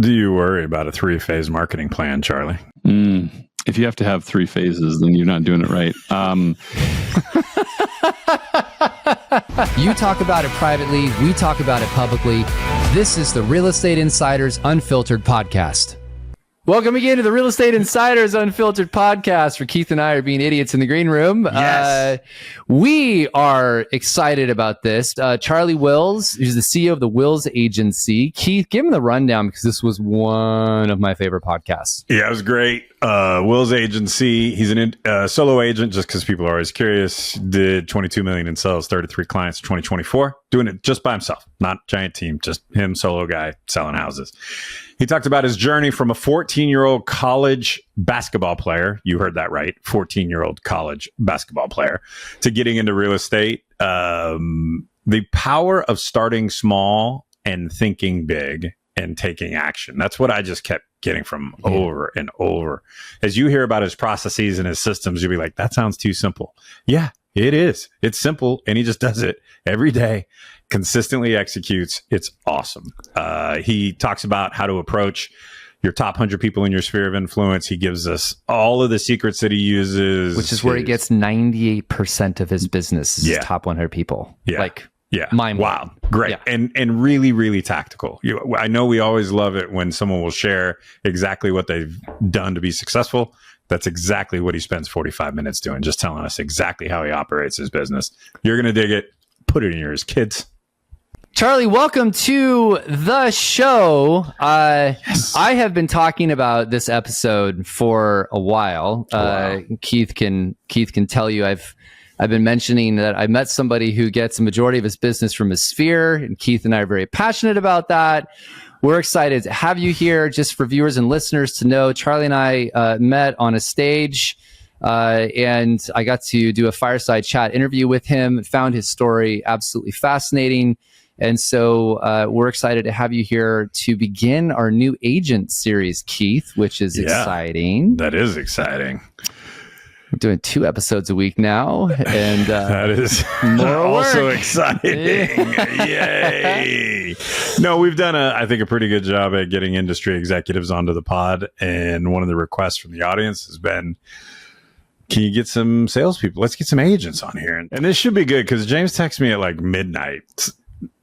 Do you worry about a 3-phase marketing plan, Charlie? If you have to have 3 phases, then you're not doing it right. You talk about it privately. We talk about it publicly. This is the Real Estate Insiders Unfiltered Podcast. Welcome again to the Real Estate Insiders Unfiltered Podcast, where Keith and I are being idiots in the green room. Yes. We are excited about this. Charlie Wills, who's the CEO of the Wills Agency. Keith, give him the rundown because this was one of my favorite podcasts. Yeah, it was great. Wills Agency, he's a solo agent just because people are always curious. Did $22 million in sales, 33 clients in 2024, doing it just by himself, not giant team, just him, solo guy selling houses. He talked about his journey from a 14-year-old college basketball player. You heard that right. 14-year-old college basketball player to getting into real estate. The power of starting small and thinking big and taking action. That's what I just kept getting from over and over. As you hear about his processes and his systems, you'll be like, that sounds too simple. Yeah, it is. It's simple. And he just does it every day, consistently executes. It's awesome. He talks about how to approach your top 100 people in your sphere of influence. He gives us all of the secrets that he uses. Which is where he gets 98% of his business is his top 100 people. Yeah. Mind-blowing. Wow. Great. Yeah. And really, really tactical. I know we always love it when someone will share exactly what they've done to be successful. That's exactly what he spends 45 minutes doing, just telling us exactly how he operates his business. You're going to dig it. Put it in yours, kids. Charlie, welcome to the show. Yes. I have been talking about this episode for a while. Wow. Keith can tell you I've been mentioning that I met somebody who gets a majority of his business from his sphere, and Keith and I are very passionate about that. We're excited to have you here. Just for viewers and listeners to know, Charlie and I met on a stage, and I got to do a fireside chat interview with him, found his story absolutely fascinating. And so we're excited to have you here to begin our new agent series, Keith, which is exciting. That is exciting. We're doing 2 episodes a week now, and that is more also work. exciting. Yay! No, we've done I think a pretty good job at getting industry executives onto the pod, and one of the requests from the audience has been, can you get some salespeople? Let's get some agents on here, and this should be good because James texted me at like midnight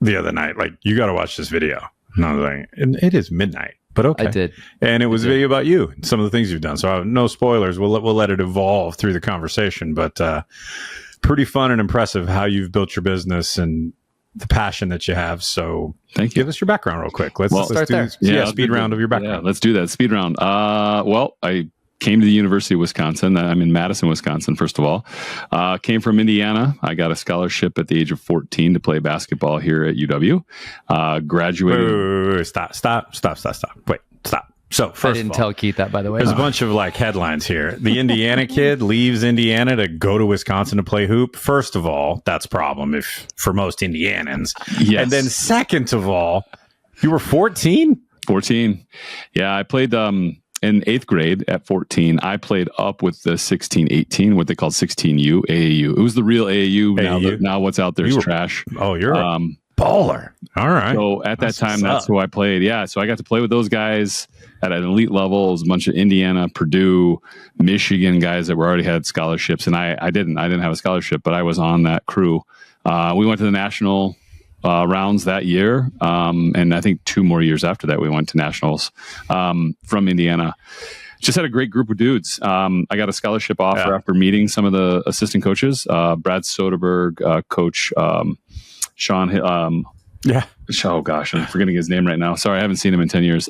the other night, like, you got to watch this video. And I was like, it is midnight. But okay. I did. And it was a video about you and some of the things you've done. So no spoilers. We'll let it evolve through the conversation. But pretty fun and impressive how you've built your business and the passion that you have. So thank you. Give us your background real quick. Let's start do there. speed round of your background. Yeah, let's do that. Speed round. Well, I came to the University of Wisconsin. I'm in Madison, Wisconsin, first of all. Came from Indiana. I got a scholarship at the age of 14 to play basketball here at UW. Graduated. Wait. Stop. Wait, stop. So first I didn't tell Keith that, by the way. There's a bunch of like headlines here. The Indiana kid leaves Indiana to go to Wisconsin to play hoop. First of all, that's a problem for most Indianans. Yes. And then second of all, you were 14? 14. Yeah, I played in 8th grade at 14. I played up with the 16, 18, what they called 16U, AAU. It was the real AAU. Now what's out there is trash. Oh, you're a baller. All right. So at that time, that's who I played. Yeah. So I got to play with those guys at an elite level. It was a bunch of Indiana, Purdue, Michigan guys that were already had scholarships. And I didn't have a scholarship, but I was on that crew. We went to the national rounds that year. And I think 2 more years after that, we went to nationals from Indiana. Just had a great group of dudes. I got a scholarship offer after meeting some of the assistant coaches, Brad Soderberg, coach Sean. Oh gosh, I'm forgetting his name right now. Sorry, I haven't seen him in 10 years.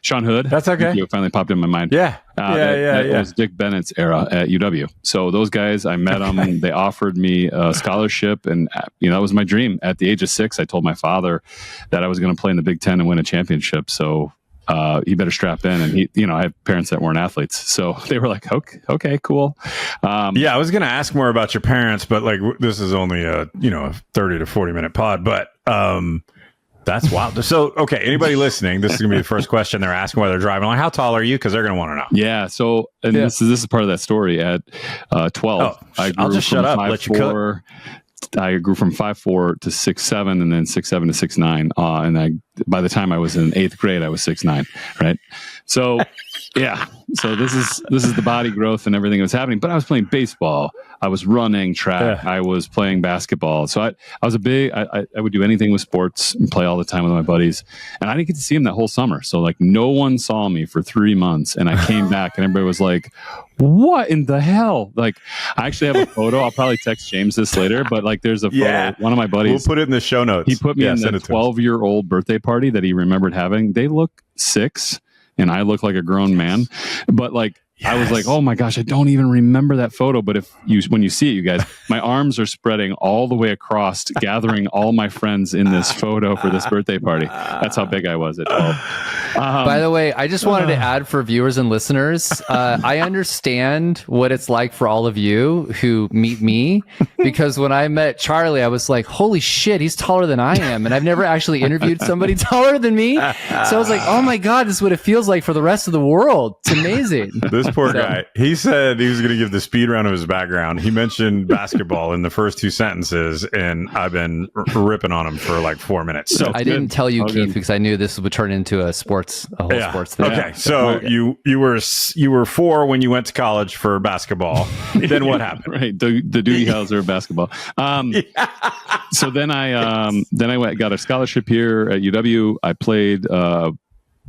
Sean Hood. That's okay. It finally popped in my mind. That was Dick Bennett's era at UW. So those guys, I met them. They offered me a scholarship, and that was my dream. At the age of 6, I told my father that I was going to play in the Big Ten and win a championship. So he better strap in. And I have parents that weren't athletes, so they were like, okay, cool. I was going to ask more about your parents, but like this is only a 30 to 40 minute pod, but that's wild. So, okay, anybody listening, this is going to be the first question they're asking while they're driving. Like, how tall are you? Because they're going to want to know. Yeah. So, this is part of that story. At 12, I grew I'll just from shut up. Let you cook. I grew from 5'4" to 6'7", and then 6'7" to 6'9". And by the time I was in 8th grade, I was 6'9", right? So, yeah. So this is the body growth and everything that was happening. But I was playing baseball. I was running track. I was playing basketball. So I was I would do anything with sports and play all the time with my buddies. And I didn't get to see him that whole summer. So like no one saw me for 3 months. And I came back and everybody was like, what in the hell? Like, I actually have a photo. I'll probably text James this later, but like there's a photo. One of my buddies. We'll put it in the show notes. He put me in the 12-year-old birthday party that he remembered having. They look 6 and I look like a grown man. But like, I was like, oh my gosh, I don't even remember that photo. But when you see it, you guys, my arms are spreading all the way across, gathering all my friends in this photo for this birthday party. That's how big I was at 12. By the way, I just wanted to add for viewers and listeners, I understand what it's like for all of you who meet me, because when I met Charlie, I was like, holy shit, he's taller than I am. And I've never actually interviewed somebody taller than me. So I was like, oh my God, this is what it feels like for the rest of the world. It's amazing. This poor guy, he said he was going to give the speed round of his background. He mentioned basketball in the first 2 sentences, and I've been ripping on him for like 4 minutes. So I didn't tell you, Keith, because I knew this would turn into a whole sports thing. Okay, so you were 4 when you went to college for basketball. Then what happened? Right, the Doogie Howser of basketball. So then I got a scholarship here at UW. I played.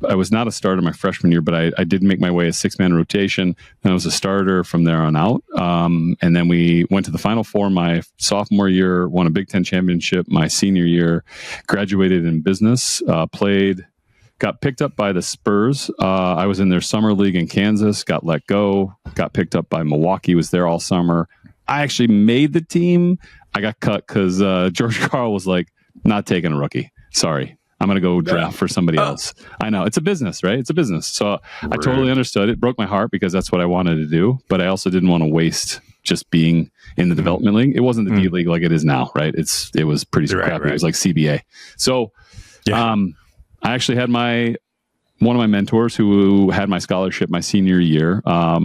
I was not a starter my freshman year, but I did make my way a 6-man rotation. Then I was a starter from there on out. And then we went to the Final Four my sophomore year, won a Big Ten championship my senior year, graduated in business, got picked up by the Spurs. I was in their summer league in Kansas, got let go, got picked up by Milwaukee, was there all summer. I actually made the team. I got cut because George Karl was like, not taking a rookie. Sorry. I'm going to go draft for somebody else. I know. It's a business, right? It's a business. So I totally understood. It broke my heart because that's what I wanted to do. But I also didn't want to waste just being in the development league. It wasn't the D League like it is now, right? It was pretty crappy. It was like CBA. So I actually had one of my mentors who had my scholarship my senior year. Ab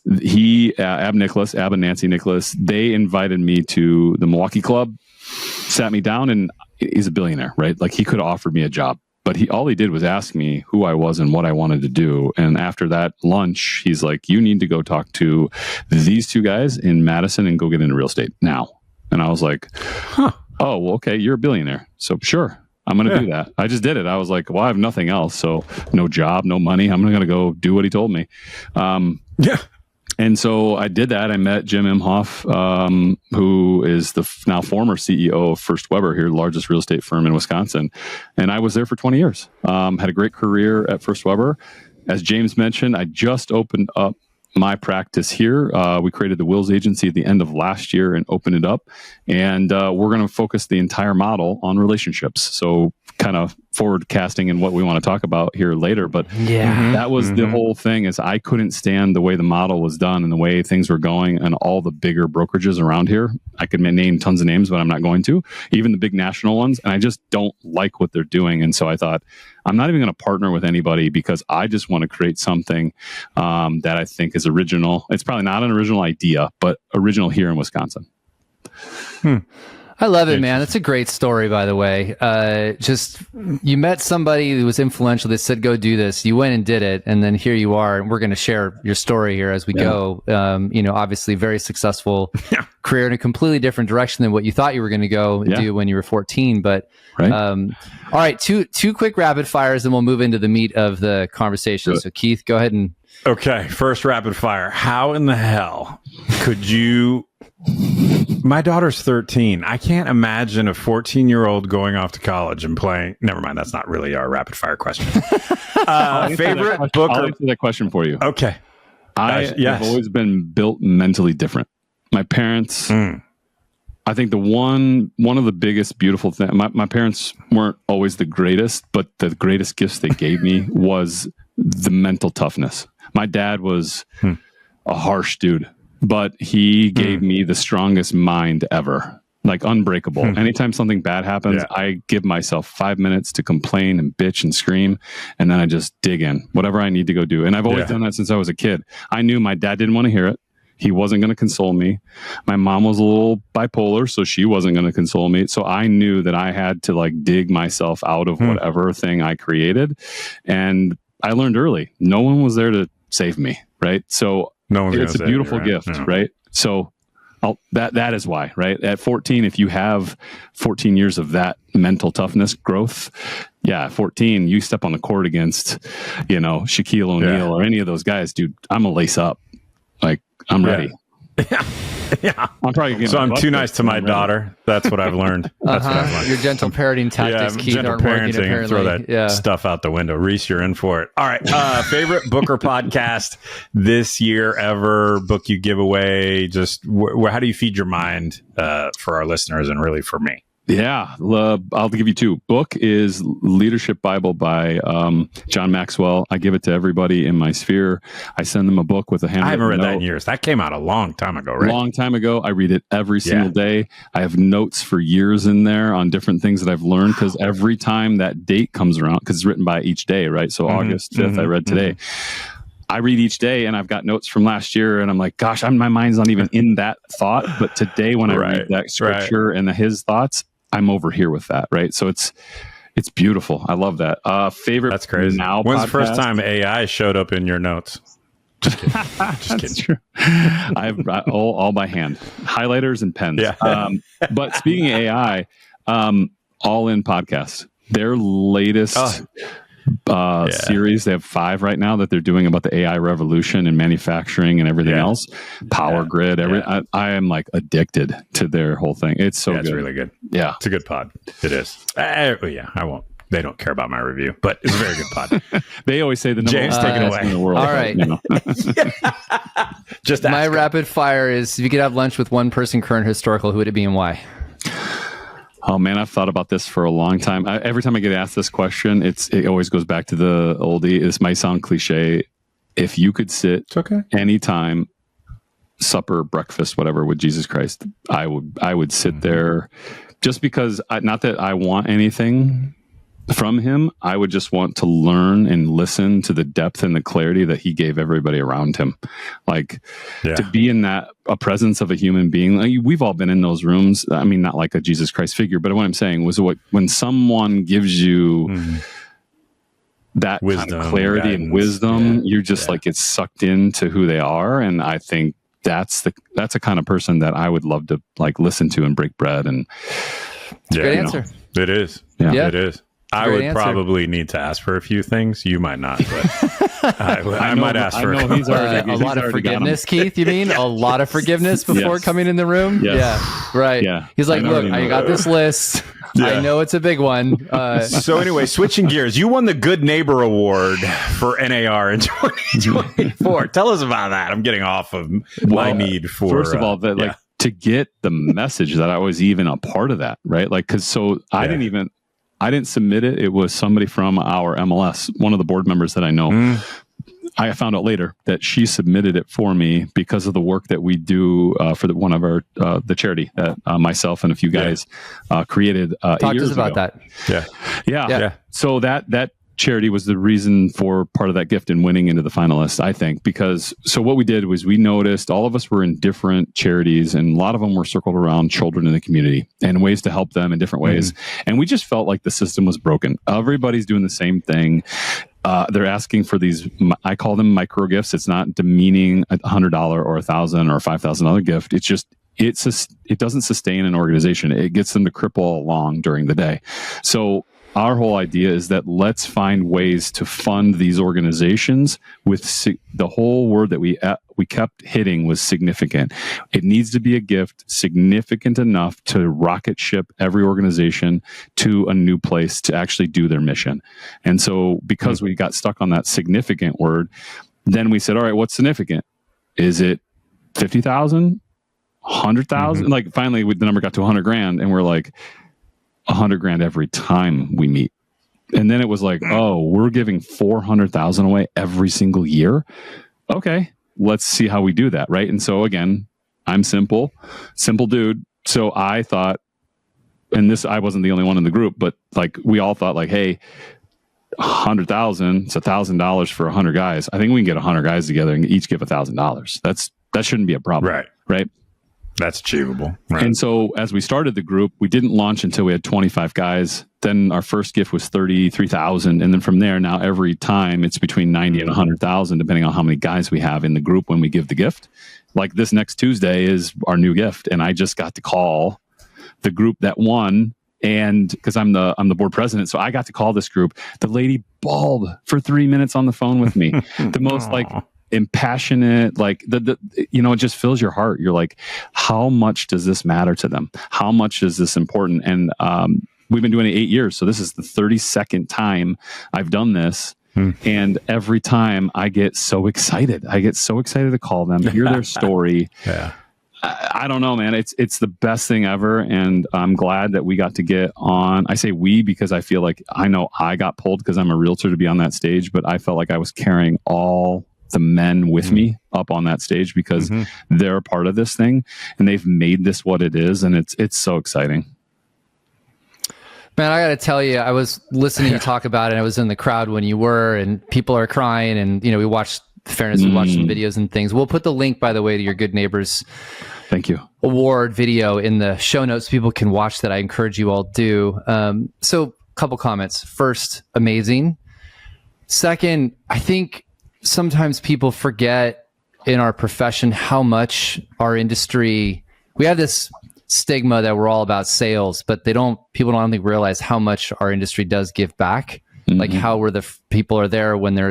and Nancy Nicholas, they invited me to the Milwaukee club, sat me down, and he's a billionaire, right? Like he could have offered me a job, but all he did was ask me who I was and what I wanted to do. And after that lunch, he's like, you need to go talk to these 2 guys in Madison and go get into real estate now. And I was like, oh, well, okay, you're a billionaire. So sure, I'm going to do that. I just did it. I was like, well, I have nothing else. So no job, no money. I'm going to go do what he told me. And so I did that. I met Jim Imhoff, who is the now former CEO of First Weber here, the largest real estate firm in Wisconsin. And I was there for 20 years. Had a great career at First Weber. As James mentioned, I just opened up my practice here. We created the Wills Agency at the end of last year and opened it up. And we're going to focus the entire model on relationships. So kind of forward casting and what we want to talk about here later. But that was the whole thing, is I couldn't stand the way the model was done and the way things were going and all the bigger brokerages around here. I could name tons of names, but I'm not going to, even the big national ones. And I just don't like what they're doing. And so I thought, I'm not even going to partner with anybody because I just want to create something that I think is original. It's probably not an original idea, but original here in Wisconsin. I love it, man. That's a great story, by the way. Just you met somebody who was influential that said, go do this. You went and did it. And then here you are. And we're going to share your story here as we go. Obviously very successful career in a completely different direction than what you thought you were going to go do when you were 14. But all right, two quick rapid fires and we'll move into the meat of the conversation. So Keith, go ahead and. Okay. First rapid fire. How in the hell could you... My daughter's 13. I can't imagine a 14-year-old going off to college and playing. Never mind. That's not really our rapid fire question. Favorite book? I'll answer that question for you. Okay. I've always been built mentally different. My parents, I think one of the biggest beautiful things, my parents weren't always the greatest, but the greatest gifts they gave me was the mental toughness. My dad was a harsh dude, but he gave me the strongest mind ever, like unbreakable. Anytime something bad happens, I give myself 5 minutes to complain and bitch and scream. And then I just dig in, whatever I need to go do. And I've always done that since I was a kid. I knew my dad didn't want to hear it. He wasn't going to console me. My mom was a little bipolar, so she wasn't going to console me. So I knew that I had to like dig myself out of whatever thing I created. And I learned early, no one was there to save me, right? So it's a beautiful gift, right? So that is why, right? At 14, if you have 14 years of that mental toughness growth, at 14, you step on the court against, Shaquille O'Neal or any of those guys, dude, I'm gonna lace up. Like, I'm ready. Yeah. I'm probably so I'm too nice to my daughter. That's what I've learned. That's what I've learned. Your gentle parenting tactics, Keith, gentle aren't working, parenting. apparently. Throw that stuff out the window. Reese, you're in for it. All right. Favorite book or podcast this year ever? Book you give away? Just how do you feed your mind for our listeners and really for me? Yeah, I'll give you two. Book is Leadership Bible by John Maxwell. I give it to everybody in my sphere. I send them a book with a handwritten I haven't read note. that in years. That came out a long time ago, right? Long time ago. I read it every single day. I have notes for years in there on different things that I've learned because every time that date comes around, because it's written by each day, right? So August 5th, I read today. I read each day and I've got notes from last year and I'm like, gosh, my mind's not even in that thought. But today when I read that scripture and his thoughts, I'm over here with that, right? So it's beautiful. I love that. Favorite That's crazy. Now When's podcast? the first time AI showed up in your notes? Just kidding. Just kidding. True. I've all by hand, highlighters and pens. Yeah. But speaking of AI, All In Podcast, their latest series, they have 5 right now that they're doing about the AI revolution in manufacturing and everything else. Power grid. I am like addicted to their whole thing. It's so good. It's really good. Yeah. It's a good pod. It is. I won't. They don't care about my review, but it's a very good pod. They always say the James, take it away. In the world, all right. Just my rapid fire is: if you could have lunch with one person, current historical, who would it be and why? Oh man, I've thought about this for a long time. Every time I get asked this question, it always goes back to the oldie. This might sound cliche. If you could sit anytime, supper, breakfast, whatever, with Jesus Christ, I would sit there, just because not that I want anything from him. I would just want to learn and listen to the depth and the clarity that he gave everybody around him. Like to be in a presence of a human being. Like, we've all been in those rooms. I mean, not like a Jesus Christ figure, but what I'm saying was when someone gives you that wisdom, kind of clarity, guidance, and wisdom, you're just like, it's sucked into who they are. And I think that's a kind of person that I would love to like listen to and break bread. And great answer. It is. Yeah. It is. I would probably need to ask for a few things. You might not, but I might ask for a lot of forgiveness, Keith, you mean? A lot of forgiveness before coming in the room? Yes. Yeah, right. Yeah. He's like, look, I got this list. I know it's a big one. So anyway, switching gears, you won the Good Neighbor Award for NAR in 2024. Tell us about that. I'm getting off of my need for... First of all, to get the message that I was even a part of that, right? Like, because I didn't submit it. It was somebody from our MLS, one of the board members that I know. I found out later that she submitted it for me because of the work that we do for one of our the charity that myself and a few guys created. Talk to us about that. Yeah. So that charity was the reason for part of that gift in winning into the finalists, I think, because what we did was we noticed all of us were in different charities and a lot of them were circled around children in the community and ways to help them in different ways. And we just felt like the system was broken. Everybody's doing the same thing. They're asking for these, I call them micro gifts. It's not demeaning $100 or $1,000 or $5,000 gift. It's just, it doesn't sustain an organization. It gets them to cripple along during the day. So our whole idea is that let's find ways to fund these organizations with the whole word that we kept hitting was significant. It needs to be a gift significant enough to rocket ship every organization to a new place to actually do their mission. And so because we got stuck on that significant word, then we said, all right, what's significant? Is it 50,000, 100,000? Like finally the number got to 100 grand and we're like, 100 grand every time we meet. And then it was like, oh, we're giving 400,000 away every single year. Okay, let's see how we do that. Right. And so again, I'm simple dude. So I thought, and I wasn't the only one in the group, but like we all thought like, hey, 100,000, it's $1,000 for 100 guys. I think we can get 100 guys together and each give $1,000. That's That shouldn't be a problem. Right. That's achievable. Right. And so as we started the group, we didn't launch until we had 25 guys. Then our first gift was 33,000. And then from there, now every time it's between 90 and 100,000, depending on how many guys we have in the group when we give the gift. Like this next Tuesday is our new gift. And I just got to call the group that won. And because I'm the board president, so I got to call this group. The lady bawled for 3 minutes on the phone with me. The most like impassionate, like it just fills your heart. You're like, how much does this matter to them? How much is this important? And we've been doing it 8 years, so this is the 32nd time I've done this. And every time I get so excited. I get so excited to call them, hear their story. I don't know, man. It's the best thing ever, and I'm glad that we got to get on. I say we because I feel like I know I got pulled because I'm a realtor to be on that stage, but I felt like I was carrying all the men with me up on that stage because they're a part of this thing, and they've made this what it is, and it's so exciting. Man, I got to tell you, I was listening to you talk about it. And I was in the crowd when you were, and people are crying, and we watched Fairness. We watched some videos and things. We'll put the link, by the way, to your Good Neighbors. Thank you. Award video in the show notes. People can watch that. I encourage you all do. So, a couple comments. First, amazing. Second, I think sometimes people forget in our profession how much our industry, we have this stigma that we're all about sales, but people don't think realize how much our industry does give back. Like how people are there when I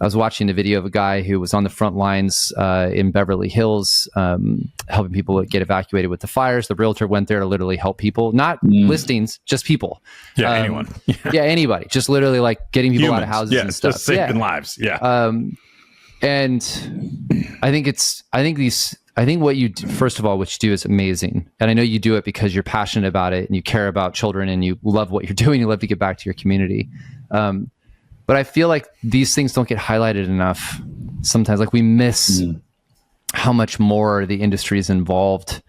was watching a video of a guy who was on the front lines in Beverly Hills, helping people get evacuated with the fires. The realtor went there to literally help people, not listings, just people. Yeah, anyone. Yeah, anybody. Just literally like getting people out of houses and stuff. Just saving lives. Yeah. And I think what you do, first of all, what you do is amazing. And I know you do it because you're passionate about it and you care about children and you love what you're doing. You love to give back to your community. But I feel like these things don't get highlighted enough sometimes. Like we miss how much more the industry is involved,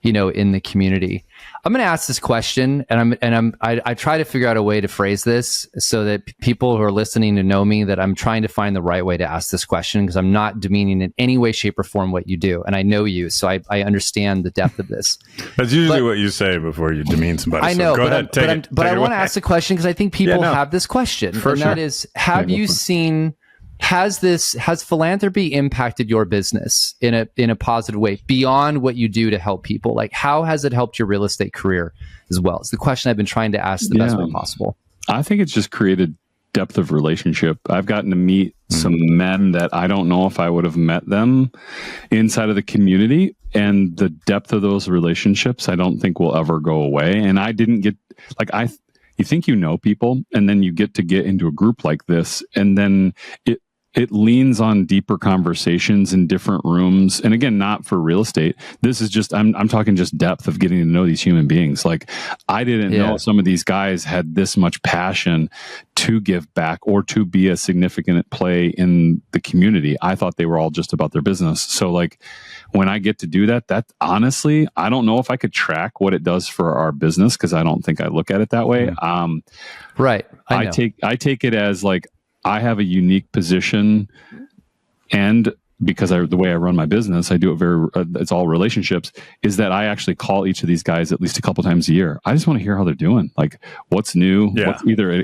in the community. I'm going to ask this question, and I try to figure out a way to phrase this so that people who are listening to know me, that I'm trying to find the right way to ask this question, because I'm not demeaning in any way, shape, or form what you do, and I know you, so I understand the depth of this. That's usually what you say before you demean somebody. I know, so go ahead, but I want to ask the question because I think people have this question, that is, have you seen? Has philanthropy impacted your business in a positive way beyond what you do to help people? Like, how has it helped your real estate career as well? It's the question I've been trying to ask the best way possible. I think it's just created depth of relationship. I've gotten to meet some men that I don't know if I would have met them inside of the community, and the depth of those relationships I don't think will ever go away. And I didn't get you think people, and then you get into a group like this, and then it leans on deeper conversations in different rooms. And again, not for real estate. This is just, I'm talking just depth of getting to know these human beings. Like I didn't know some of these guys had this much passion to give back or to be a significant play in the community. I thought they were all just about their business. So like when I get to do that honestly, I don't know if I could track what it does for our business, because I don't think I look at it that way. Right. I take it as like, I have a unique position, and because the way I run my business, I do it it's all relationships, is that I actually call each of these guys at least a couple times a year. I just want to hear how they're doing. Like what's new,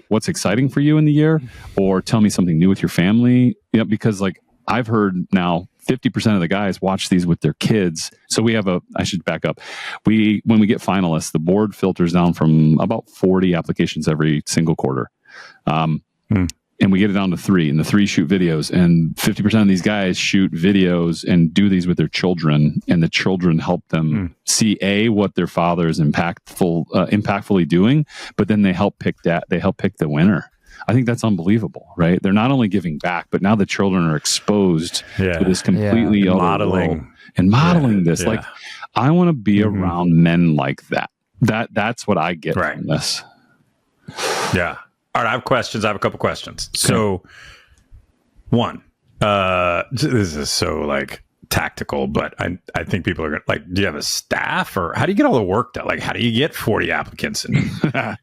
what's exciting for you in the year, or tell me something new with your family. Because like I've heard now 50% of the guys watch these with their kids. So we have I should back up. When we get finalists, the board filters down from about 40 applications every single quarter. And we get it down to 3, and the 3 shoot videos, and 50% of these guys shoot videos and do these with their children, and the children help them see what their father is impactfully doing, but then they help pick the winner. I think that's unbelievable, right? They're not only giving back, but now the children are exposed to this completely other world and modeling this. Yeah. Like I want to be around men like that. That's what I get from this. Yeah. All right, I have questions. I have a couple questions. Okay. So, one, this is so like tactical, but I think people are like, do you have a staff, or how do you get all the work done? Like, how do you get 40 applicants, and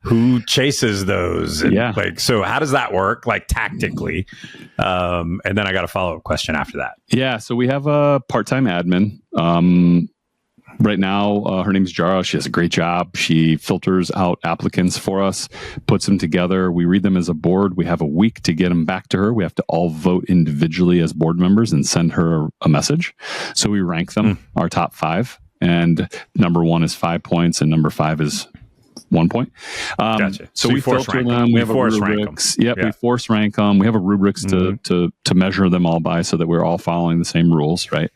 who chases those? And like, so how does that work, like tactically? And then I got a follow-up question after that. Yeah. So we have a part-time admin. Right now, her name's Jara. She does a great job. She filters out applicants for us, puts them together. We read them as a board. We have a week to get them back to her. We have to all vote individually as board members and send her a message. So we rank them, our top 5. And number 1 is 5 points, and number 5 is 1 point. Gotcha. So we filter them. We have rubrics. Yep, we force rank them. We have a rubrics to measure them all by, so that we're all following the same rules, right?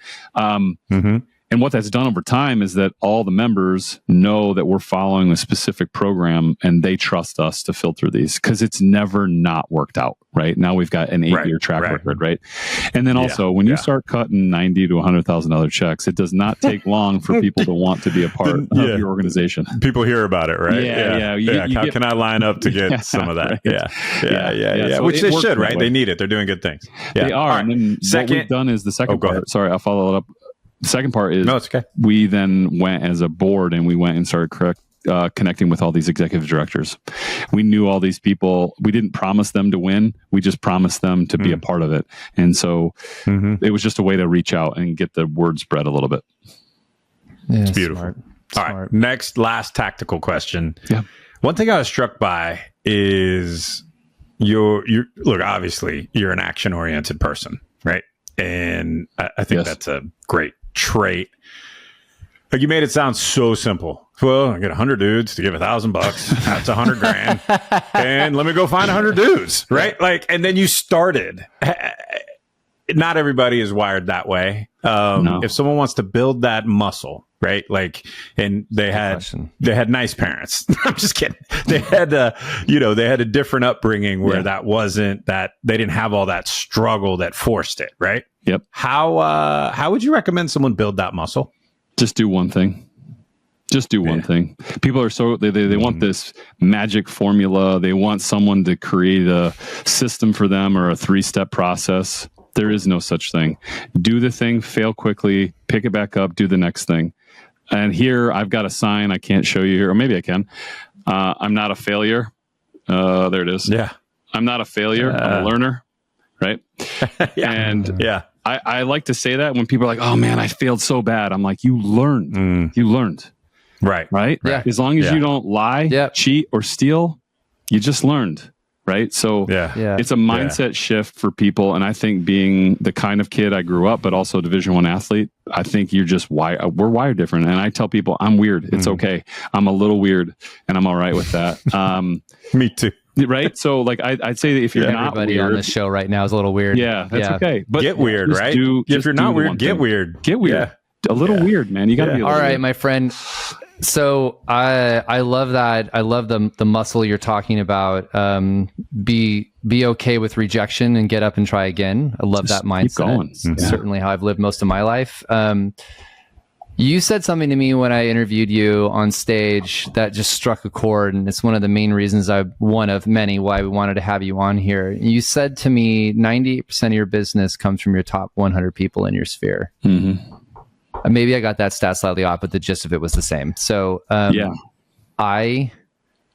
And what that's done over time is that all the members know that we're following a specific program, and they trust us to filter these, because it's never not worked out, right? Now we've got an 8-year track record, right? And then also, when you start cutting $90,000 to $100,000 checks, it does not take long for people to want to be a part of your organization. People hear about it, right? Yeah. How can I line up to get some of that? Right. So which they should, right? They need it. They're doing good things. They are. Right. And then what we've done is the second part. Ahead. Sorry, I'll follow it up. The second part is, it's okay. We then went as a board, and we went and started connecting with all these executive directors. We knew all these people. We didn't promise them to win. We just promised them to be a part of it. And so it was just a way to reach out and get the word spread a little bit. Yeah, it's beautiful. All right. Last tactical question. Yeah. One thing I was struck by is look, obviously you're an action oriented person, right? And I think that's a great trait. Like, you made it sound so simple. Well, I get 100 dudes to give $1,000. That's $100,000. And let me go find 100 dudes, right? Like, and then you started. Not everybody is wired that way. No. If someone wants to build that muscle, right? Like, and they had nice parents. I'm just kidding. They had a different upbringing where that wasn't that, they didn't have all that struggle that forced it, right? Yep. How would you recommend someone build that muscle? Just do one thing. Just do one thing. People are so they want this magic formula. They want someone to create a system for them, or a 3-step process. There is no such thing. Do the thing, fail quickly, pick it back up, do the next thing. And here I've got a sign I can't show you here, or maybe I can. I'm not a failure. There it is. Yeah. I'm not a failure. I'm a learner. Right. I like to say that when people are like, oh man, I failed so bad. I'm like, you learned. You learned. Right. Yeah. As long as you don't lie, cheat, or steal, you just learned. Right. So it's a mindset shift for people. And I think, being the kind of kid I grew up, but also a Division I athlete, I think you're just we're wired different. And I tell people I'm weird. It's okay. I'm a little weird, and I'm all right with that. Me too. Right. So like, I'd say that if you're not everybody weird on this show right now is a little weird. Yeah, that's okay. But get weird, right? If you're not weird, get weird. Get weird. Yeah. A little weird, man. You got to be a little all right, weird. My friend. So I love that. I love the muscle you're talking about. Be okay with rejection and get up and try again. I love that mindset. Keep going. Certainly how I've lived most of my life. You said something to me when I interviewed you on stage that just struck a chord, and it's one of the main reasons one of many why we wanted to have you on here. You said to me, 98% of your business comes from your top 100 people in your sphere. Maybe I got that stat slightly off, but the gist of it was the same. So,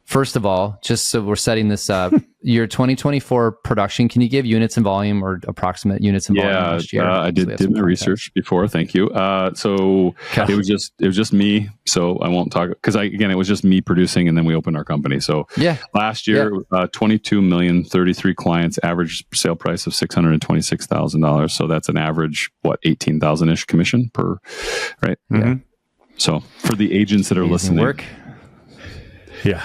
first of all, just so we're setting this up, your 2024 production, can you give units and volume, or approximate units and volume last year? I did my research before. Thank you. So it was just me. So I won't talk, because it was just me producing, and then we opened our company. So last year, 22 million, 33 clients, average sale price of $626,000. So that's an average, 18,000-ish commission per, right? Yeah. So for the agents that are listening. Work. Yeah.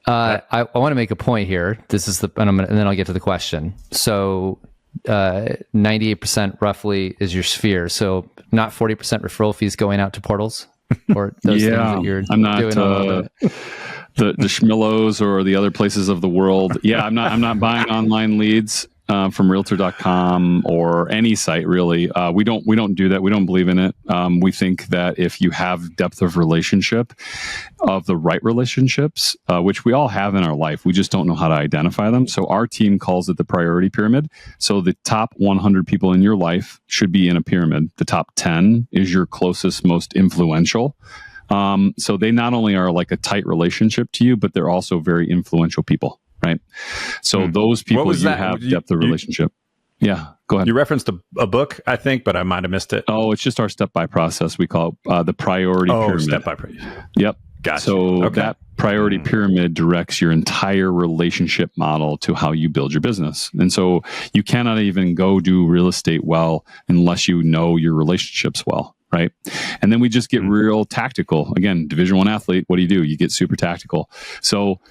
I want to make a point here. This is and then I'll get to the question. So, 98% roughly is your sphere. So, not 40% referral fees going out to portals, or those things that you're I'm not doing. The Schmillos or the other places of the world. Yeah, I'm not buying online leads. from realtor.com or any site really. We don't do that. We don't believe in it. We think that if you have depth of relationship, of the right relationships, which we all have in our life, we just don't know how to identify them. So our team calls it the priority pyramid. So the top 100 people in your life should be in a pyramid. The top 10 is your closest, most influential. So they not only are like a tight relationship to you, but they're also very influential people. Right. So those people you have depth of relationship. Yeah. Go ahead. You referenced a book, I think, but I might have missed it. Oh, it's just our step-by process. We call it the priority pyramid. Step-by. Yep. Gotcha. So that priority pyramid directs your entire relationship model to how you build your business. And so you cannot even go do real estate well unless you know your relationships well. Right. And then we just get real tactical. Again, Division I athlete. What do? You get super tactical. So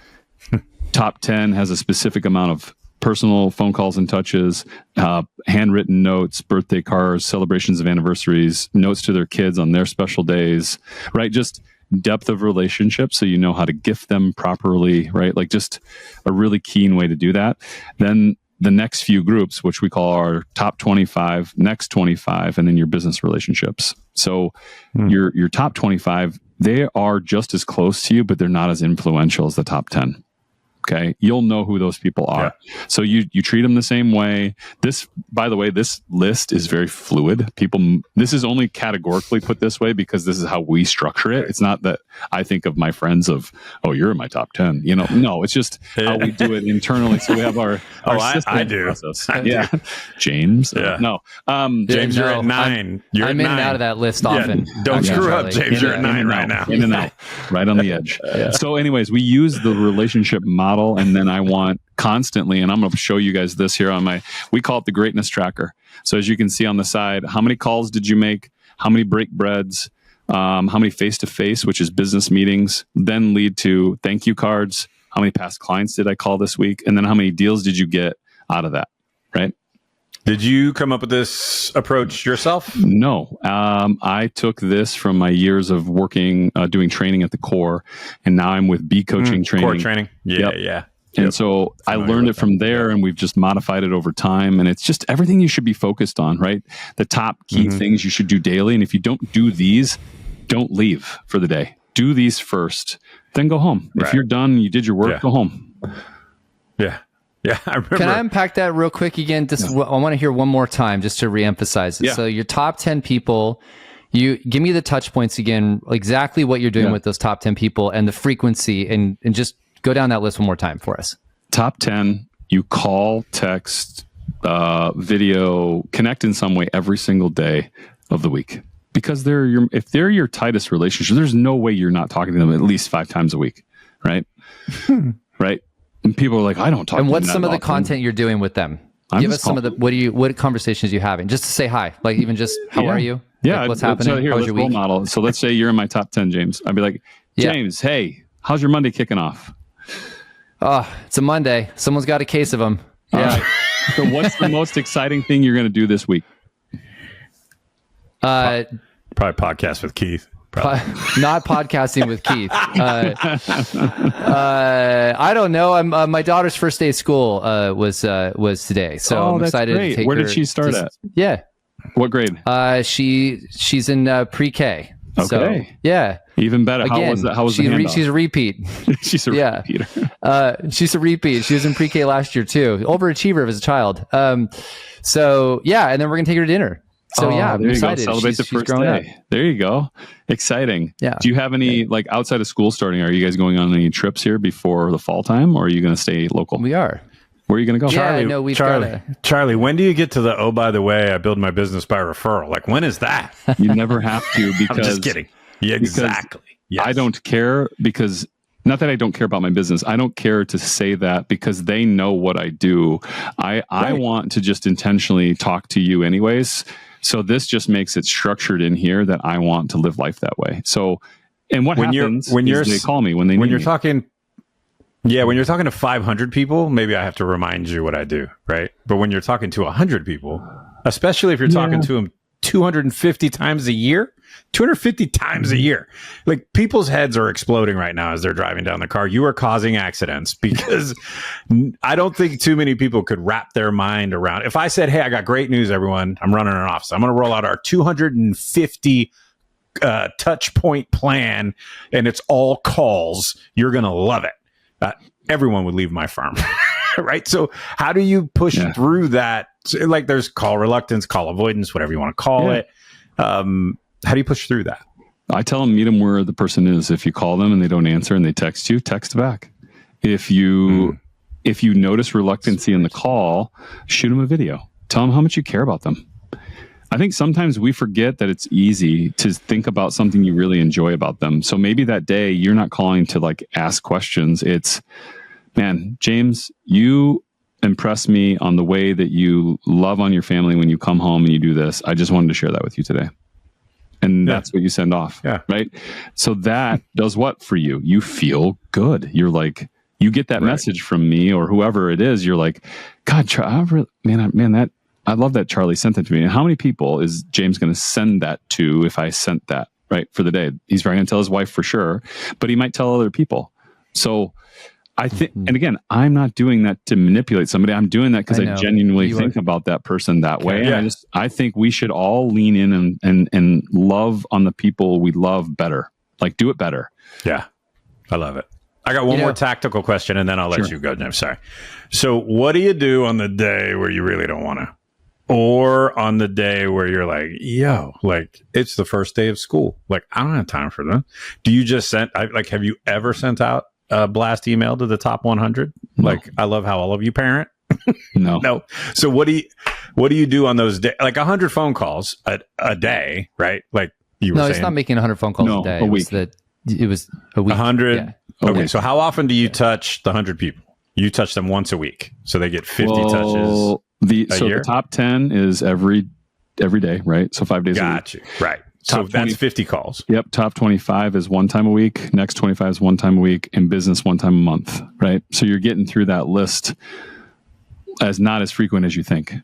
top 10 has a specific amount of personal phone calls and touches, handwritten notes, birthday cards, celebrations of anniversaries, notes to their kids on their special days, right? Just depth of relationship. So you know how to gift them properly, right? Like just a really keen way to do that. Then the next few groups, which we call our top 25, next 25, and then your business relationships. So your top 25, they are just as close to you, but they're not as influential as the top 10. Okay. You'll know who those people are. Yeah. So you treat them the same way. This, by the way, this list is very fluid. This is only categorically put this way because this is how we structure it. It's not that I think of my friends of, oh, you're in my top 10, no, it's just how we do it internally. So we have our system I do. process. Yeah. James. No. James, you're at 9. You're I'm at in 9. and out of that list often. Don't screw up, James. You're at 9 right now. In and out. Right on the edge. So anyways, we use the relationship model. And then I want constantly, and I'm going to show you guys this here we call it the greatness tracker. So as you can see on the side, how many calls did you make? How many break breads? How many face-to-face, which is business meetings, then lead to thank you cards? How many past clients did I call this week? And then how many deals did you get out of that? Right? Did you come up with this approach yourself? No. I took this from my years of working, doing training at the core, and now I'm with B coaching training. Core training. Yeah, yeah. And so I learned it from there, and we've just modified it over time. And it's just everything you should be focused on, right? The top key things you should do daily. And if you don't do these, don't leave for the day. Do these first, then go home. Right. If you're done, you did your work, go home. Yeah. Yeah, I remember. Can I unpack that real quick again? I want to hear one more time just to reemphasize it. Yeah. So your top 10 people, you give me the touch points again, exactly what you're doing with those top 10 people and the frequency, and just go down that list one more time for us. Top 10, you call, text, video, connect in some way every single day of the week. Because if they're your tightest relationship, there's no way you're not talking to them at least 5 times a week, right? Right? And people are like, I don't talk to them. And what's some of the content you're doing with them? Give us some of the, what conversations are you having? Just to say hi, like even just, how are you? Yeah. Like, what's happening? So here, how's your week? Model. So let's say you're in my top 10, James. I'd be like, James, hey, how's your Monday kicking off? Oh, it's a Monday. Someone's got a case of them. Yeah. Right. So what's the most exciting thing you're going to do this week? Probably podcast with Keith. Not podcasting with Keith. I don't know. My daughter's first day of school was today, so I'm excited to take Where her. Did she start at? Yeah. What grade? She's in pre-K. Okay. So, yeah. Even better. How was that? How was the handoff? She's a repeat. She's a repeater. She's a repeat. She was in pre-K last year too. Overachiever as a child. So yeah, and then we're gonna take her to dinner. So I'm excited. Celebrate the first day. There you go. Exciting. Yeah. Do you have any, like outside of school starting, are you guys going on any trips here before the fall time, or are you going to stay local? We are. Where are you going to go? Charlie, when do you get to the, oh, by the way, I build my business by referral? Like, when is that? You never have to because... I'm just kidding. Yeah, exactly. Yes. I don't care because... Not that I don't care about my business. I don't care to say that because they know what I do. I want to just intentionally talk to you anyways. So this just makes it structured in here that I want to live life that way. So, and what happens is they call me when they need me. When you're talking to 500 people, maybe I have to remind you what I do, right? But when you're talking to 100 people, especially if you're talking to them 250 times a year. 250 times a year. Like, people's heads are exploding right now as they're driving down the car. You are causing accidents because I don't think too many people could wrap their mind around. If I said, hey, I got great news, everyone, I'm running an office. I'm going to roll out our 250 touch point plan, and it's all calls. You're going to love it. Everyone would leave my firm. Right? So how do you push through that? Like, there's call reluctance, call avoidance, whatever you want to call it. How do you push through that? I tell them, meet them where the person is. If you call them and they don't answer and they text you, text back. If you notice reluctancy in the call, shoot them a video. Tell them how much you care about them. I think sometimes we forget that it's easy to think about something you really enjoy about them. So maybe that day you're not calling to like ask questions. It's, man, James, you impress me on the way that you love on your family when you come home and you do this. I just wanted to share that with you today. And that's what you send off, right? So that does what for you? You feel good. You're like, you get that message from me or whoever it is. You're like, God, I love that Charlie sent that to me. And how many people is James going to send that to if I sent that, right, for the day? He's probably going to tell his wife for sure, but he might tell other people. So I think, and again, I'm not doing that to manipulate somebody. I'm doing that because I genuinely think about that person that way. And I think we should all lean in and love on the people we love better. Like, do it better. Yeah. I love it. I got one more tactical question and then I'll let you go, Jim. Sorry. So what do you do on the day where you really don't want to? Or on the day where you're like, yo, like, it's the first day of school. Like, I don't have time for them. Do you just have you ever sent out a blast email to the top 100? No. Like, I love how all of you parent. No. So what do you do on those days? Like 100 phone calls a day, right? Like you were saying. No, it's not making 100 phone calls a day. A week. It was a week. 100. Yeah. Okay. So how often do you touch the 100 people? You touch them once a week. So they get 50 touches a year? The top 10 is every day, right? So 5 days a week. Got you. Right. So that's 50 calls. Yep. Top 25 is one time a week. Next 25 is one time a week. In business, one time a month. Right. So you're getting through that list as not as frequent as you think.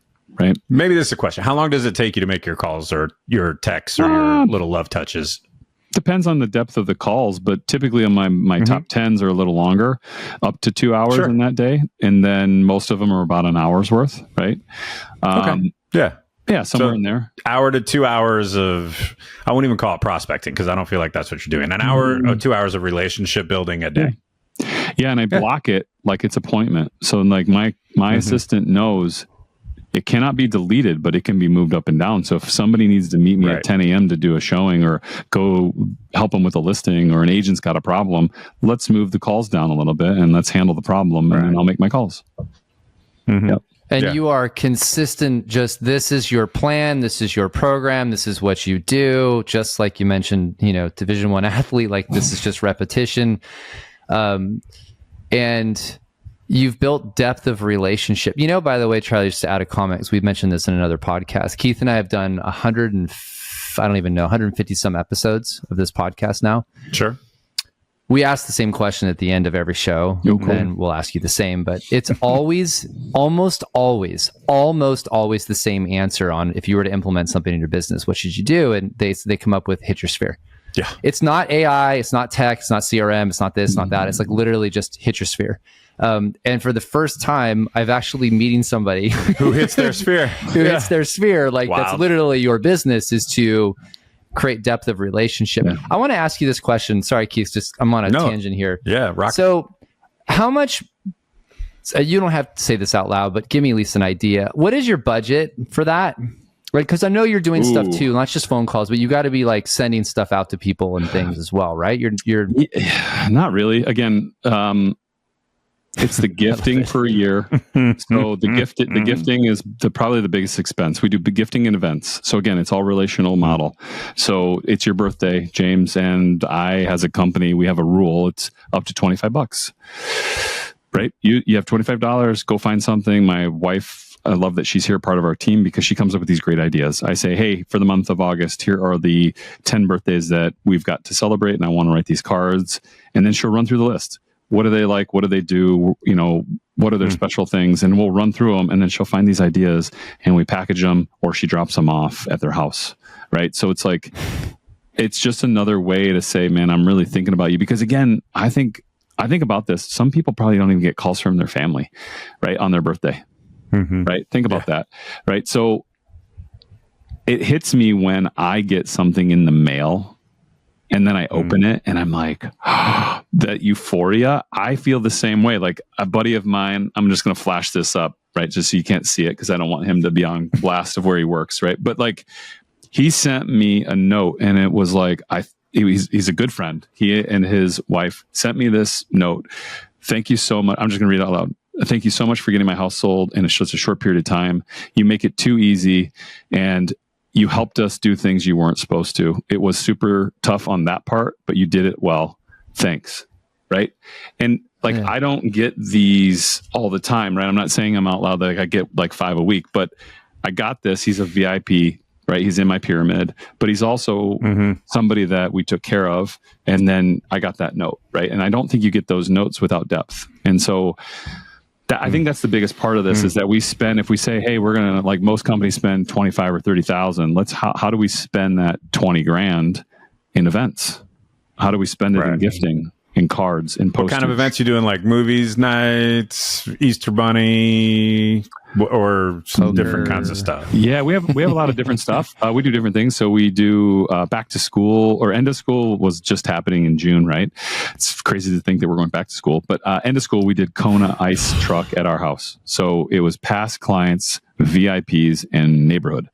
Right. Maybe this is a question. How long does it take you to make your calls or your texts or your little love touches? Depends on the depth of the calls, but typically on my top 10s are a little longer, up to 2 hours in that day. And then most of them are about an hour's worth. Right. Okay. Yeah, somewhere in there. Hour to 2 hours of, I won't even call it prospecting because I don't feel like that's what you're doing. An hour or 2 hours of relationship building a day. Yeah, and I block it like it's appointment. So like my assistant knows it cannot be deleted, but it can be moved up and down. So if somebody needs to meet me at 10 a.m. to do a showing or go help them with a listing or an agent's got a problem, let's move the calls down a little bit and let's handle the problem and then I'll make my calls. Yep. And you are consistent, just this is your plan, this is your program, this is what you do. Just like you mentioned, Division I athlete, like this is just repetition. And you've built depth of relationship. By the way, Charlie, just to add a comment, because we've mentioned this in another podcast, Keith and I have done 150 some episodes of this podcast now. Sure. We ask the same question at the end of every show, and we'll ask you the same, but it's almost always the same answer on if you were to implement something in your business, what should you do? And they come up with hit your sphere. Yeah. It's not AI, it's not tech, it's not CRM, it's not this, not that. It's like literally just hit your sphere. And for the first time, I've actually meeting somebody who hits their sphere. Hits their sphere. Like that's literally your business is to create depth of relationship. Yeah. I want to ask you this question. Sorry, Keith, I'm on a tangent here. Yeah, rock. So how much, you don't have to say this out loud, but give me at least an idea. What is your budget for that? Right, because I know you're doing stuff too, not just phone calls, but you got to be like sending stuff out to people and things as well, right? You're not really. Again, it's the gifting per year. So the gifting is probably the biggest expense. We do gifting and events. So again, it's all relational model. So it's your birthday, James, and I, as a company, we have a rule. It's up to $25, right? You have $25. Go find something. My wife, I love that she's here, part of our team, because she comes up with these great ideas. I say, hey, for the month of August, here are the 10 birthdays that we've got to celebrate, and I want to write these cards. And then she'll run through the list. what do they like? What do they do? You know, what are their special things? And we'll run through them, and then she'll find these ideas and we package them, or she drops them off at their house. Right. So it's like, it's just another way to say, man, I'm really thinking about you. Because again, I think about this. Some people probably don't even get calls from their family, right, on their birthday. Right. Think about that. Right. So it hits me when I get something in the mail and then I open it and I'm like, that euphoria. I feel the same way. Like a buddy of mine, I'm just going to flash this up, right? Just so you can't see it, because I don't want him to be on blast of where he works. Right. But like, he sent me a note and it was like, he's a good friend. He and his wife sent me this note. Thank you so much. I'm just going to read it out loud. Thank you so much for getting my house sold in such a short period of time. You make it too easy, and you helped us do things you weren't supposed to. It was super tough on that part, but you did it well. Thanks. Right. And like, I don't get these all the time, right? I'm not saying them out loud that I get like 5 a week, but I got this. He's a VIP, right? He's in my pyramid, but he's also somebody that we took care of. And then I got that note, right? And I don't think you get those notes without depth. And so I think that's the biggest part of this is that we spend, if we say, hey, we're going to, like most companies spend 25 or 30,000, how do we spend that 20 grand in events? How do we spend it in gifting, in cards, in posters? What kind of events you doing? Like movies nights, Easter Bunny, or some different kinds of stuff? Yeah, we have a lot of different stuff. We do different things. So we do back to school, or end of school was just happening in June, right? It's crazy to think that we're going back to school. But end of school, we did Kona ice truck at our house. So it was past clients, VIPs, and neighborhood.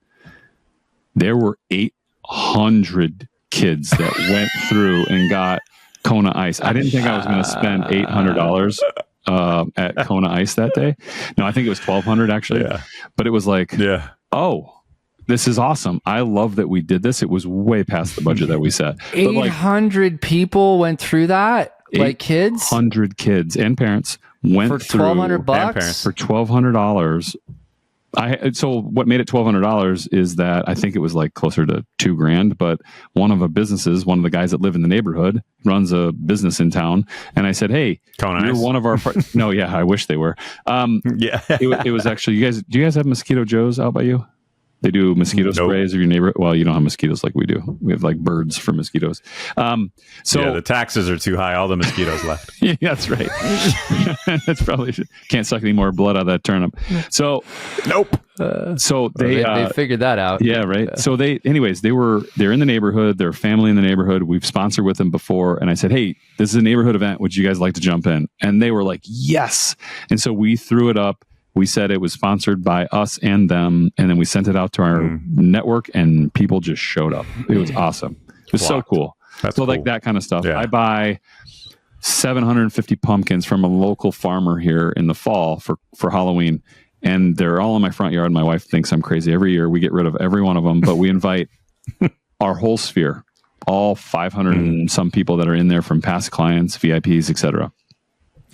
There were 800 kids that went through and got Kona ice. I didn't think I was going to spend $800 at Kona ice that day. No, I think it was $1,200 actually. Yeah. But it was like, oh, this is awesome. I love that we did this. It was way past the budget that we set. 800 people went through that, like kids? 100 kids and parents went for through $1,200 for $1,200. So what made it $1,200 is that I think it was like closer to $2,000, but one of the guys that live in the neighborhood runs a business in town. And I said, hey, you're one of our, no, yeah, I wish they were. It was actually, do you guys have Mosquito Joe's out by you? They do mosquito sprays of your neighborhood. Well, you don't have mosquitoes like we do. We have like birds for mosquitoes. So the taxes are too high. All the mosquitoes left. Yeah, that's right. That's probably can't suck any more blood out of that turnip. So so they figured that out. Yeah, right. Yeah. So they're in the neighborhood. They're family in the neighborhood. We've sponsored with them before, and I said, hey, this is a neighborhood event. Would you guys like to jump in? And they were like, yes. And so we threw it up. We said it was sponsored by us and them, and then we sent it out to our network, and people just showed up. It was awesome. It was so cool. That's cool. Like that kind of stuff. Yeah. I buy 750 pumpkins from a local farmer here in the fall for Halloween, and they're all in my front yard. My wife thinks I'm crazy. Every year we get rid of every one of them, but we invite our whole sphere, all 500 and some people that are in there from past clients, VIPs, etc.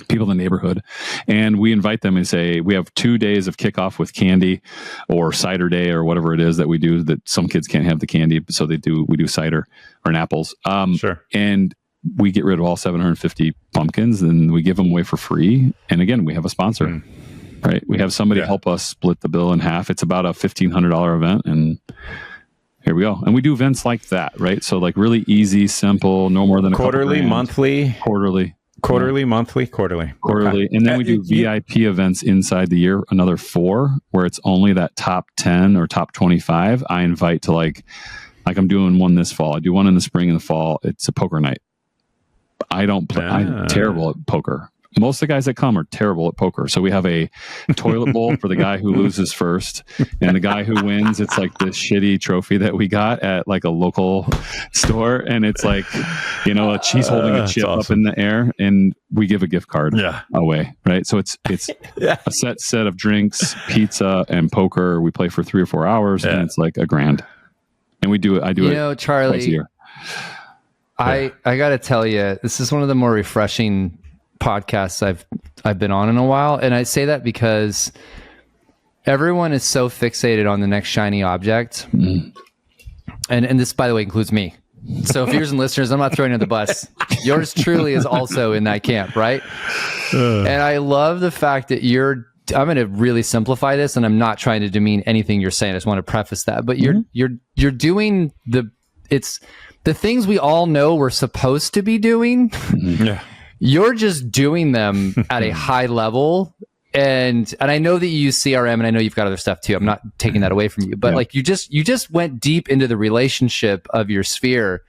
People in the neighborhood, and we invite them and say, we have 2 days of kickoff with candy or cider day or whatever it is that we do, that some kids can't have the candy. So we do cider or apples. Sure. And we get rid of all 750 pumpkins and we give them away for free. And again, we have a sponsor, right? We have somebody help us split the bill in half. It's about a $1,500 event, and here we go. And we do events like that, right? So like really easy, simple, no more than quarterly, monthly, quarterly, monthly, quarterly. Okay. And then we do VIP events inside the year, another 4, where it's only that top 10 or top 25. I invite to like I'm doing one this fall. I do one in the spring and the fall. It's a poker night. I don't play. I'm terrible at poker. Most of the guys that come are terrible at poker. So we have a toilet bowl for the guy who loses first, and the guy who wins, it's like this shitty trophy that we got at like a local store. And it's like, she's holding a chip up in the air, and we give a gift card away. Right. So it's a set of drinks, pizza, and poker. We play for 3 or 4 hours, and it's like $1,000. And I do it Charlie, twice a year. I got to tell you, this is one of the more refreshing podcasts I've been on in a while, and I say that because everyone is so fixated on the next shiny object, and this, by the way, includes me. So viewers and listeners, I'm not throwing you under the bus. Yours truly is also in that camp, right? And I love the fact that I'm going to really simplify this, and I'm not trying to demean anything you're saying. I just want to preface that. But you're doing the things we all know we're supposed to be doing. Yeah. You're just doing them at a high level. And I know that you use CRM, and I know you've got other stuff too. I'm not taking that away from you, but like you just went deep into the relationship of your sphere.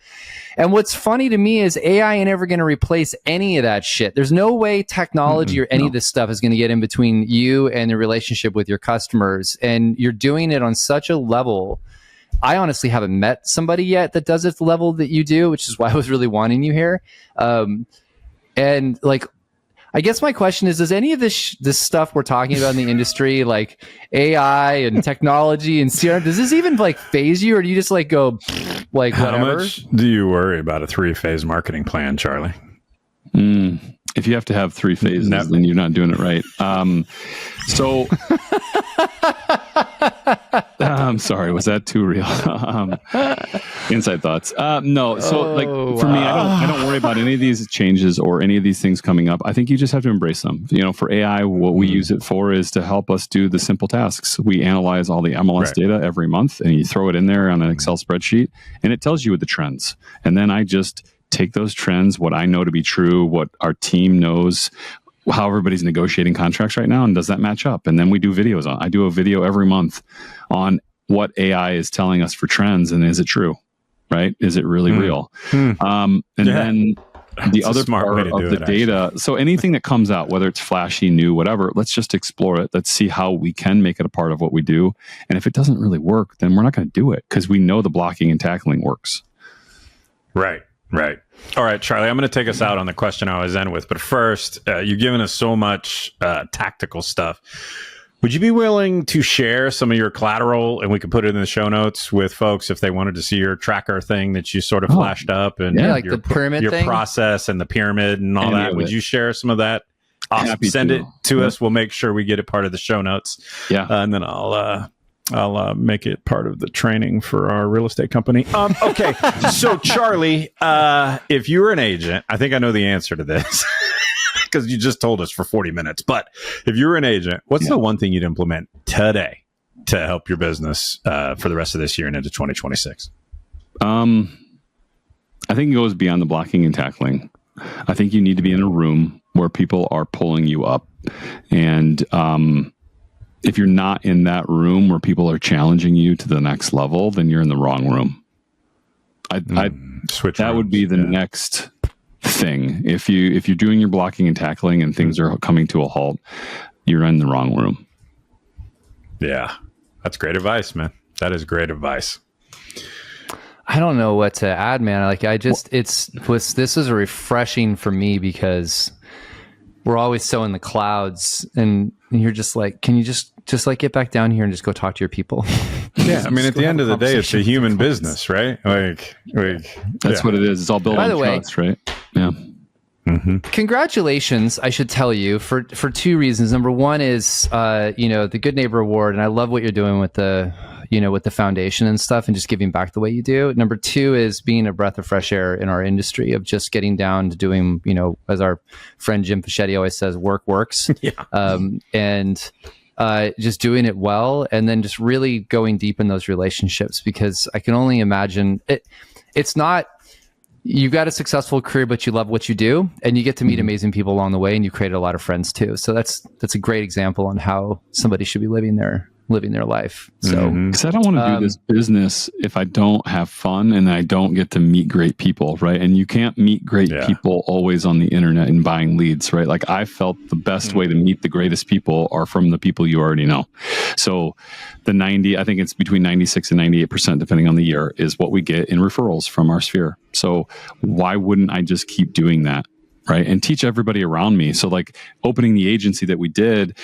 And what's funny to me is AI ain't ever going to replace any of that shit. There's no way technology or any of this stuff is going to get in between you and the relationship with your customers. And you're doing it on such a level. I honestly haven't met somebody yet that does it at the level that you do, which is why I was really wanting you here. And like, I guess my question is, does any of this stuff we're talking about in the industry, like AI and technology and CRM, does this even like phase you, or do you just like go like whatever? How much do you worry about a 3-phase marketing plan, Charlie? If you have to have 3 phases, then you're not doing it right. So I'm sorry, was that too real? Inside thoughts. No. So like for me, I don't worry about any of these changes or any of these things coming up. I think you just have to embrace them. You know, for AI, what we use it for is to help us do the simple tasks. We analyze all the MLS data every month, and you throw it in there on an Excel spreadsheet, and it tells you the trends. And then I just take those trends, what I know to be true, what our team knows, how everybody's negotiating contracts right now, and does that match up? And then we do videos on. I do a video every month on what AI is telling us for trends, and is it true? Right? Is it really real? And then the other part of the data. So anything that comes out, whether it's flashy, new, whatever, let's just explore it. Let's see how we can make it a part of what we do. And if it doesn't really work, then we're not going to do it, because we know the blocking and tackling works. Right. All right, Charlie, I'm going to take us out on the question I always end with. But first, you've given us so much tactical stuff. Would you be willing to share some of your collateral, and we could put it in the show notes with folks if they wanted to see your tracker thing that you sort of flashed up, and like the pyramid your thing? Process and the pyramid and all that? Would you share some of that? Awesome. Send it to us. We'll make sure we get it part of the show notes. Yeah. And then I'll make it part of the training for our real estate company. Okay. So Charlie, if you were an agent, I think I know the answer to this because you just told us for 40 minutes, but if you were an agent, what's the one thing you'd implement today to help your business for the rest of this year and into 2026? I think it goes beyond the blocking and tackling. I think you need to be in a room where people are pulling you up. And, if you're not in that room where people are challenging you to the next level, then you're in the wrong room. That would be the next thing. If you're doing your blocking and tackling and things are coming to a halt, you're in the wrong room. Yeah, that's great advice, man. That is great advice. I don't know what to add, man. Like this is refreshing for me because we're always so in the clouds, and you're just like, can you just like get back down here and just go talk to your people? Yeah, I mean, at the end of the day, it's a human business, right? Like that's what it is. It's all built on trust, right? Yeah. Mm-hmm. Congratulations, I should tell you, for 2 reasons. Number one is the Good Neighbor Award, and I love what you're doing with the foundation and stuff, and just giving back the way you do. Number 2 is being a breath of fresh air in our industry of just getting down to doing, as our friend Jim Fischetti always says, work works. Yeah. And just doing it well, and then just really going deep in those relationships, because I can only imagine it's not, you've got a successful career, but you love what you do, and you get to meet amazing people along the way, and you create a lot of friends too. So that's a great example on how somebody should be living their life. So, because I don't want to do this business if I don't have fun and I don't get to meet great people, right? And you can't meet great people always on the internet and buying leads, right? Like I felt the best way to meet the greatest people are from the people you already know. So I think it's between 96 and 98%, depending on the year, is what we get in referrals from our sphere. So why wouldn't I just keep doing that, right? And teach everybody around me. So like opening the agency that we did,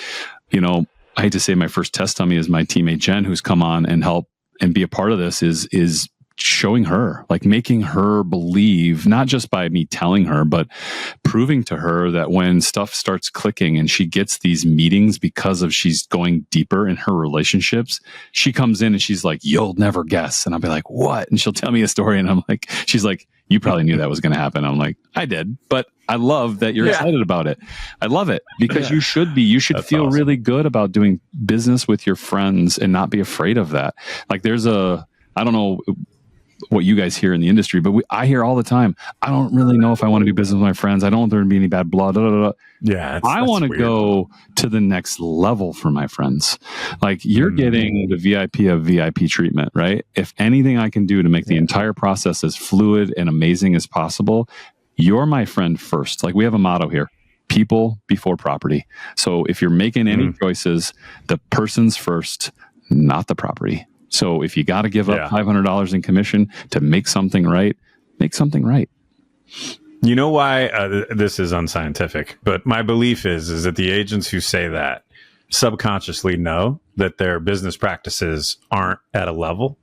I hate to say my first test dummy is my teammate Jen, who's come on and help and be a part of this, is showing her, like making her believe, not just by me telling her, but proving to her that when stuff starts clicking and she gets these meetings because of she's going deeper in her relationships, she comes in and she's like, you'll never guess. And I'll be like, what? And she'll tell me a story. And I'm like, she's like, you probably knew that was going to happen. I'm like, I did, but I love that you're excited about it. I love it because you should be. You should That's feel awesome. Really good about doing business with your friends and not be afraid of that. Like I don't know what you guys hear in the industry, but I hear all the time, I don't really know if I want to do business with my friends. I don't want there to be any bad blood. Yeah, I want to go to the next level for my friends. Like you're getting the VIP of VIP treatment, right? If anything I can do to make the entire process as fluid and amazing as possible, you're my friend first. Like we have a motto here, people before property. So if you're making any choices, the person's first, not the property. So if you got to give up $500 in commission to make something right, make something right. You know why this is unscientific, but my belief is that the agents who say that subconsciously know that their business practices aren't at a level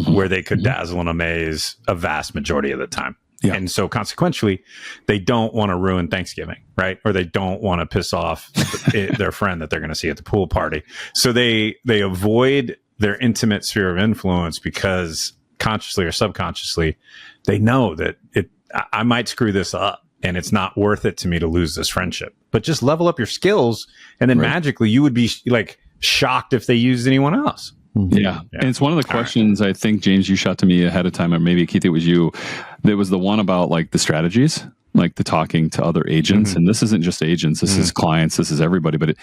where they could dazzle and amaze a vast majority of the time. Yeah. And so consequentially, they don't want to ruin Thanksgiving, right? Or they don't want to piss off their friend that they're going to see at the pool party. So they avoid their intimate sphere of influence because consciously or subconsciously, they know that I might screw this up and it's not worth it to me to lose this friendship. But just level up your skills and then magically you would be like shocked if they used anyone else. Yeah. And it's one of the questions I think, James, you shot to me ahead of time, or maybe Keith, it was you. There was the one about like the strategies, like the talking to other agents. And this isn't just agents. This is clients. This is everybody. But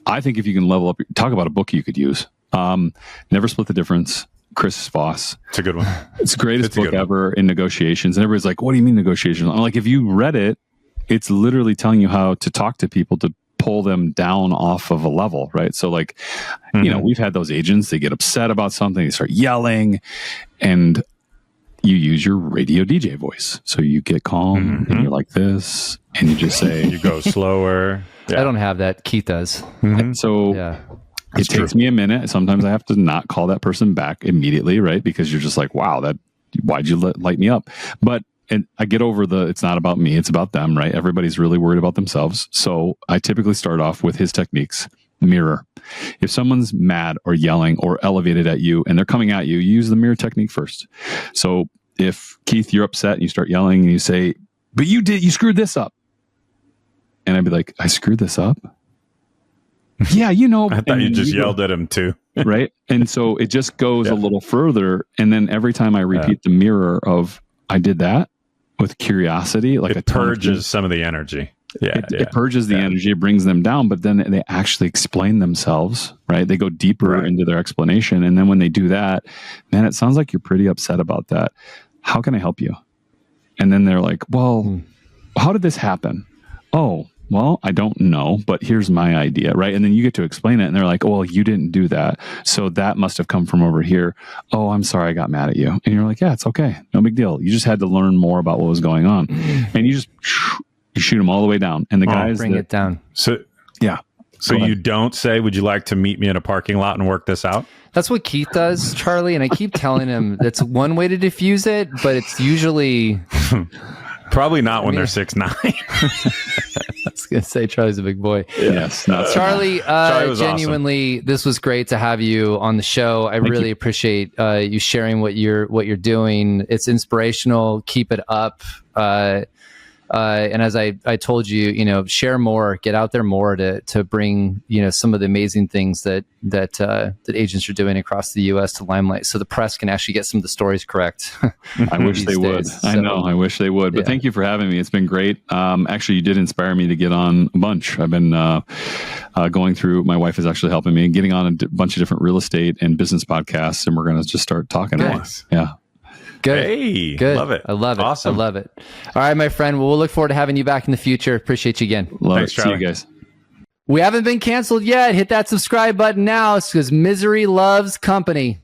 I think if you can level up, talk about a book you could use. Never Split the Difference. Chris Voss. It's a good one. It's the greatest book ever in negotiations. And everybody's like, what do you mean negotiations? I'm like, if you read it, it's literally telling you how to talk to people to pull them down off of a level, right? So like, you know, we've had those agents, they get upset about something, they start yelling, and you use your radio DJ voice. So you get calm and you're like this, and you just say, you go slower. Yeah. I don't have that. Keith does. So it takes me a minute. Sometimes I have to not call that person back immediately, right? Because you're just like, wow, why'd you light me up? And I get over it's not about me, it's about them, right? Everybody's really worried about themselves. So I typically start off with his techniques. Mirror. If someone's mad or yelling or elevated at you and they're coming at you, use the mirror technique first. So if Keith, you're upset and you start yelling and you say, but you screwed this up. And I'd be like, I screwed this up? Yeah, you know. I thought you just yelled at him too. Right? And so it just goes a little further. And then every time I repeat the mirror of, I did that with curiosity, like it purges some of the energy. It purges the energy, it brings them down, but then they actually explain themselves, right? They go deeper into their explanation. And then when they do that, man, it sounds like you're pretty upset about that. How can I help you? And then they're like, well, how did this happen? Oh, well, I don't know, but here's my idea, right? And then you get to explain it and they're like, oh, well, you didn't do that. So that must have come from over here. Oh, I'm sorry, I got mad at you. And you're like, yeah, it's okay. No big deal. You just had to learn more about what was going on. And you shoot them all the way down. And the guys bring it down. So you don't say, would you like to meet me in a parking lot and work this out? That's what Keith does, Charlie. And I keep telling him that's one way to diffuse it, but it's usually... Probably not when they're 6'9". I was going to say Charlie's a big boy. Yes. Charlie, genuinely, awesome. This was great to have you on the show. I really appreciate you sharing what you're doing. It's inspirational. Keep it up. And as I told you, share more, get out there more to bring, some of the amazing things that agents are doing across the U.S. to limelight, so the press can actually get some of the stories correct. I wish they would. I know. I wish they would. But thank you for having me. It's been great. Actually, you did inspire me to get on a bunch. I've been going through. My wife is actually helping me getting on a bunch of different real estate and business podcasts, and we're going to just start talking. Nice. Yeah. Good. Hey, good. Love it. I love it. Awesome. I love it. All right, my friend. Well, we'll look forward to having you back in the future. Appreciate you again. Thanks, Charlie. See you guys. We haven't been canceled yet. Hit that subscribe button now because misery loves company.